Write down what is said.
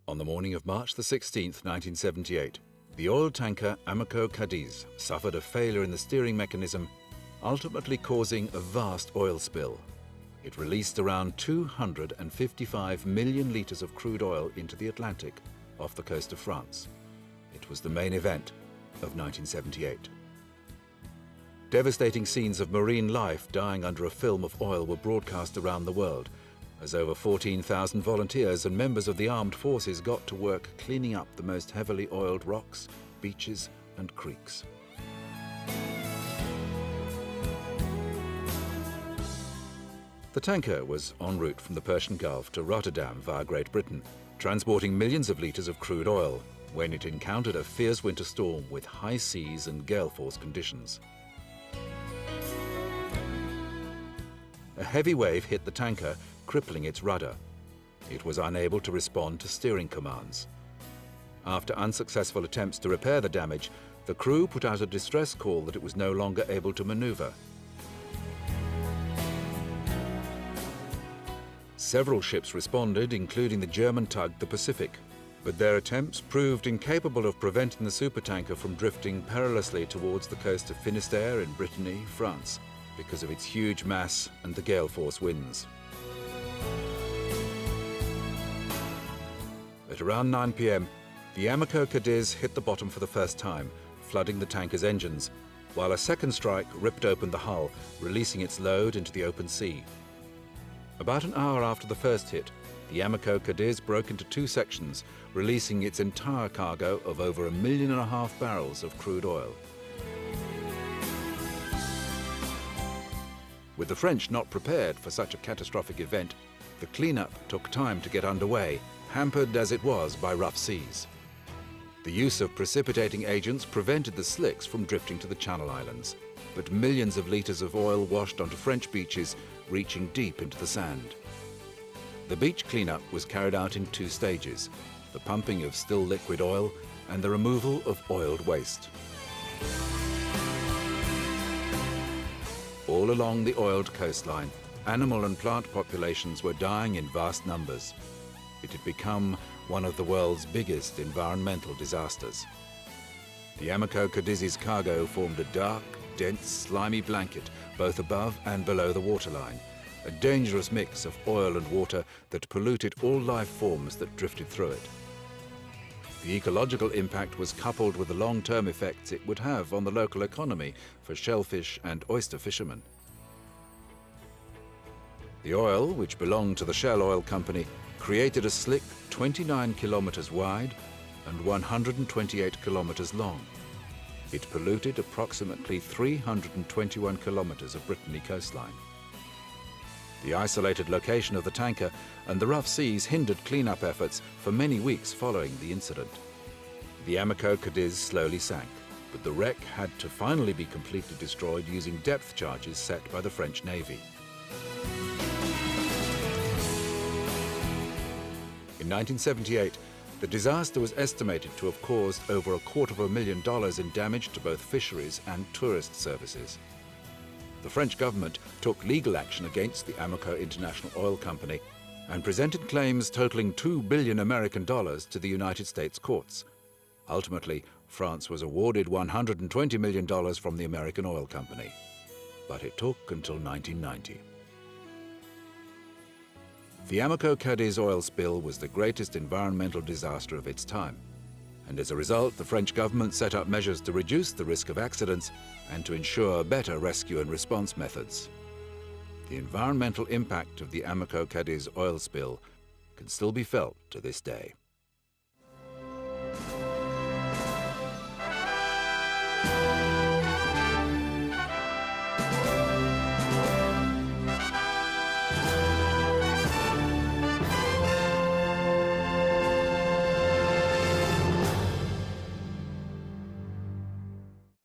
On the morning of March the 16th, 1978, the oil tanker Amoco Cadiz suffered a failure in the steering mechanism, ultimately causing a vast oil spill. It released around 255 million litres of crude oil into the Atlantic off the coast of France. It was the main event of 1978. Devastating scenes of marine life dying under a film of oil were broadcast around the world, as over 14,000 volunteers and members of the armed forces got to work cleaning up the most heavily oiled rocks, beaches and creeks. The tanker was en route from the Persian Gulf to Rotterdam via Great Britain, transporting millions of litres of crude oil, when it encountered a fierce winter storm with high seas and gale force conditions. A heavy wave hit the tanker, crippling its rudder. It was unable to respond to steering commands. After unsuccessful attempts to repair the damage, the crew put out a distress call that it was no longer able to maneuver. Several ships responded, including the German tug the Pacific, but their attempts proved incapable of preventing the supertanker from drifting perilously towards the coast of Finistère in Brittany, France, because of its huge mass and the gale force winds. At around 9 p.m, the Amoco Cadiz hit the bottom for the first time, flooding the tanker's engines, while a second strike ripped open the hull, releasing its load into the open sea. About an hour after the first hit, the Amoco Cadiz broke into two sections, releasing its entire cargo of over 1.5 million barrels of crude oil. With the French not prepared for such a catastrophic event, the cleanup took time to get underway, hampered as it was by rough seas. The use of precipitating agents prevented the slicks from drifting to the Channel Islands, but millions of litres of oil washed onto French beaches, reaching deep into the sand. The beach cleanup was carried out in two stages: the pumping of still liquid oil and the removal of oiled waste. All along the oiled coastline, animal and plant populations were dying in vast numbers. It had become one of the world's biggest environmental disasters. The Amoco Cadiz's cargo formed a dark, dense, slimy blanket both above and below the waterline, a dangerous mix of oil and water that polluted all life forms that drifted through it. The ecological impact was coupled with the long-term effects it would have on the local economy for shellfish and oyster fishermen. The oil, which belonged to the Shell Oil Company, created a slick 29 kilometers wide and 128 kilometers long. It polluted approximately 321 kilometers of Brittany coastline. The isolated location of the tanker and the rough seas hindered cleanup efforts for many weeks following the incident. The Amoco Cadiz slowly sank, but the wreck had to finally be completely destroyed using depth charges set by the French Navy. In 1978, the disaster was estimated to have caused over $250,000 in damage to both fisheries and tourist services. The French government took legal action against the Amoco International Oil Company and presented claims totaling $2 billion to the United States courts. Ultimately, France was awarded $120 million from the American Oil Company, but it took until 1990. The Amoco Cadiz oil spill was the greatest environmental disaster of its time, and as a result, the French government set up measures to reduce the risk of accidents and to ensure better rescue and response methods. The environmental impact of the Amoco Cadiz oil spill can still be felt to this day.